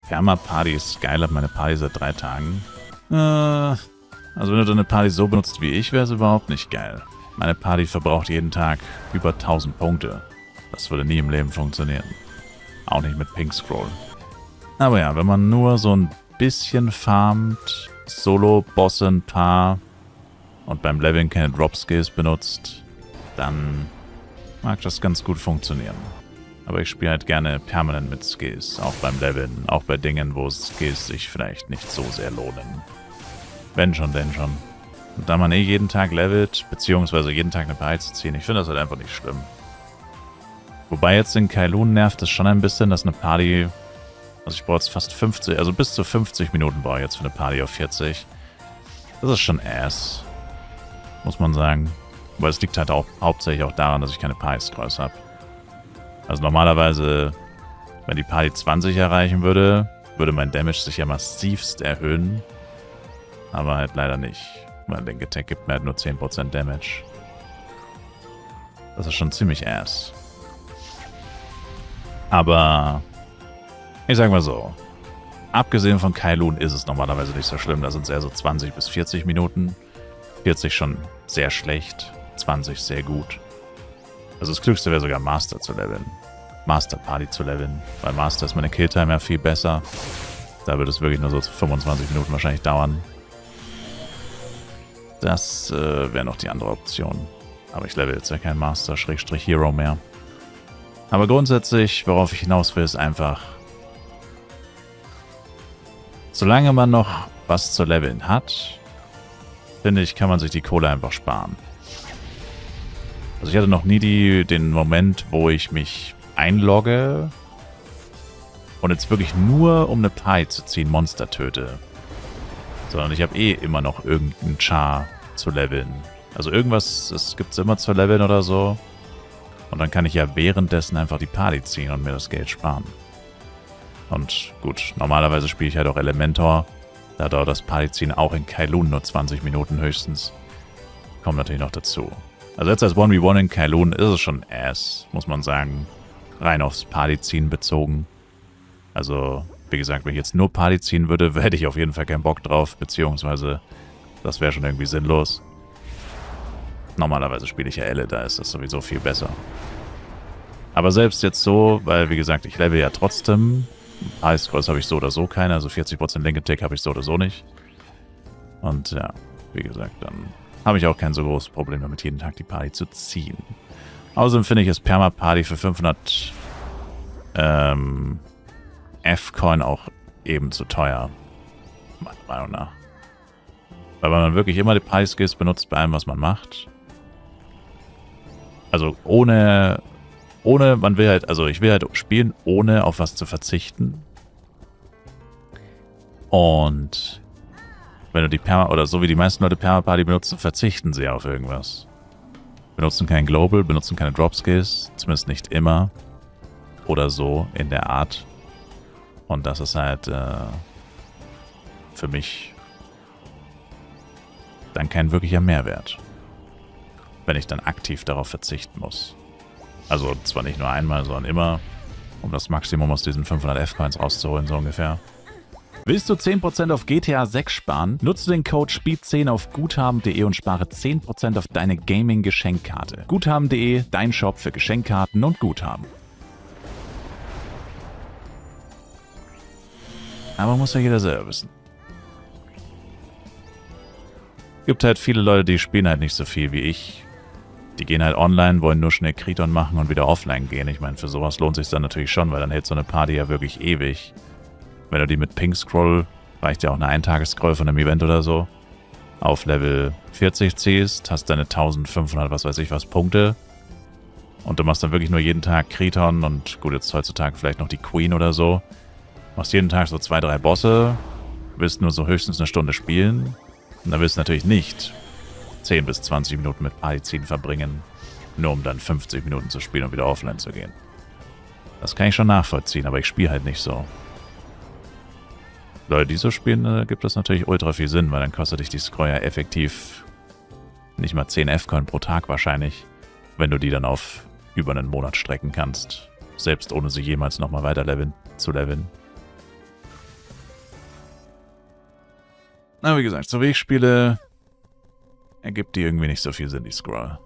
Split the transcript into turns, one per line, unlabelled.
Perma-Party ist geil, hat meine Party seit 3 Tagen. Also wenn du deine Party so benutzt wie ich, wäre es überhaupt nicht geil. Meine Party verbraucht jeden Tag über 1000 Punkte. Das würde nie im Leben funktionieren. Auch nicht mit Pink Scroll. Aber ja, wenn man nur so ein bisschen farmt, Solo-Bosse ein paar und beim Leveln keine Drop-Skills benutzt, dann mag das ganz gut funktionieren. Aber ich spiele halt gerne permanent mit Skills, auch beim Leveln, auch bei Dingen, wo Skills sich vielleicht nicht so sehr lohnen. Wenn schon, denn schon. Und da man jeden Tag levelt, beziehungsweise jeden Tag eine Party zu ziehen, ich finde das halt einfach nicht schlimm. Wobei jetzt in Kailun nervt es schon ein bisschen, dass eine Party, also ich brauche jetzt fast 50, also bis zu 50 Minuten brauche ich jetzt für eine Party auf 40. Das ist schon ass, muss man sagen. Weil es liegt halt auch hauptsächlich auch daran, dass ich keine Party-Scrolls habe. Also normalerweise, wenn die Party 20 erreichen würde, würde mein Damage sich ja massivst erhöhen. Aber halt leider nicht, weil Link Attack gibt mir halt nur 10% Damage. Das ist schon ziemlich ass. Aber ich sag mal so, abgesehen von Kailun ist es normalerweise nicht so schlimm. Da sind es eher so 20 bis 40 Minuten. 40 schon sehr schlecht, 20 sehr gut. Also das Klügste wäre sogar Master zu leveln. Master Party zu leveln. Bei Master ist meine Killtime ja viel besser. Da würde es wirklich nur so 25 Minuten wahrscheinlich dauern. Das wäre noch die andere Option. Aber ich level jetzt ja kein Master-Hero mehr. Aber grundsätzlich, worauf ich hinaus will, ist einfach, solange man noch was zu leveln hat, finde ich, kann man sich die Kohle einfach sparen. Also ich hatte noch nie den Moment, wo ich mich einlogge und jetzt wirklich nur, um eine Party zu ziehen, Monster töte. Sondern ich habe eh immer noch irgendeinen Char zu leveln. Also irgendwas, es gibt es immer zu leveln oder so. Und dann kann ich ja währenddessen einfach die Party ziehen und mir das Geld sparen. Und gut, normalerweise spiele ich halt auch Elementor. Da dauert das Partyziehen auch in Kailun nur 20 Minuten höchstens. Kommt natürlich noch dazu. Also jetzt als 1v1 in Kailun ist es schon ass, muss man sagen. Rein aufs Partyziehen bezogen. Also, wie gesagt, wenn ich jetzt nur Party ziehen würde, hätte ich auf jeden Fall keinen Bock drauf. Beziehungsweise, das wäre schon irgendwie sinnlos. Normalerweise spiele ich ja Elle, da ist das sowieso viel besser. Aber selbst jetzt so, weil wie gesagt, ich level ja trotzdem. Party-Scrolls habe ich so oder so keine, also 40% Link Attack habe ich so oder so nicht. Und ja, wie gesagt, dann habe ich auch kein so großes Problem damit, jeden Tag die Party zu ziehen. Außerdem finde ich es Perma-Party für 500 F-Coin auch eben zu teuer. Meiner Meinung nach. Weil man wirklich immer die Party-Skills benutzt bei allem, was man macht. Also ohne, man will halt, also ich will halt spielen, ohne auf was zu verzichten. Und wenn du die oder so wie die meisten Leute Perma-Party benutzen, verzichten sie auf irgendwas. Benutzen kein Global, benutzen keine Drop-Skills, zumindest nicht immer. Oder so in der Art. Und das ist halt für mich dann kein wirklicher Mehrwert. Wenn ich dann aktiv darauf verzichten muss. Also zwar nicht nur einmal, sondern immer, um das Maximum aus diesen 500 F-Coins rauszuholen, so ungefähr. Willst du 10% auf GTA 6 sparen? Nutze den Code SPIED10 auf guthaben.de und spare 10% auf deine Gaming-Geschenkkarte. Guthaben.de, dein Shop für Geschenkkarten und Guthaben. Aber muss ja jeder selber wissen. Gibt halt viele Leute, die spielen halt nicht so viel wie ich. Die gehen halt online, wollen nur schnell Kriton machen und wieder offline gehen. Ich meine, für sowas lohnt sich dann natürlich schon, weil dann hält so eine Party ja wirklich ewig. Wenn du die mit Pink Scroll, reicht ja auch eine Eintages-Scroll von einem Event oder so, auf Level 40 ziehst, hast deine 1500, was weiß ich was, Punkte. Und du machst dann wirklich nur jeden Tag Kriton und gut, jetzt heutzutage vielleicht noch die Queen oder so. Machst jeden Tag so 2, 3 Bosse, willst nur so höchstens eine Stunde spielen. Und dann willst du natürlich nicht 10 bis 20 Minuten mit Partyziehen verbringen, nur um dann 50 Minuten zu spielen und wieder offline zu gehen. Das kann ich schon nachvollziehen, aber ich spiele halt nicht so. Leute, die so spielen, gibt das natürlich ultra viel Sinn, weil dann kostet dich die Scroll ja effektiv nicht mal 10 F-Coin pro Tag wahrscheinlich, wenn du die dann auf über einen Monat strecken kannst, selbst ohne sie jemals nochmal weiter zu leveln. Na, wie gesagt, so wie ich spiele, ergibt die irgendwie nicht so viel Sinn, die Scroll.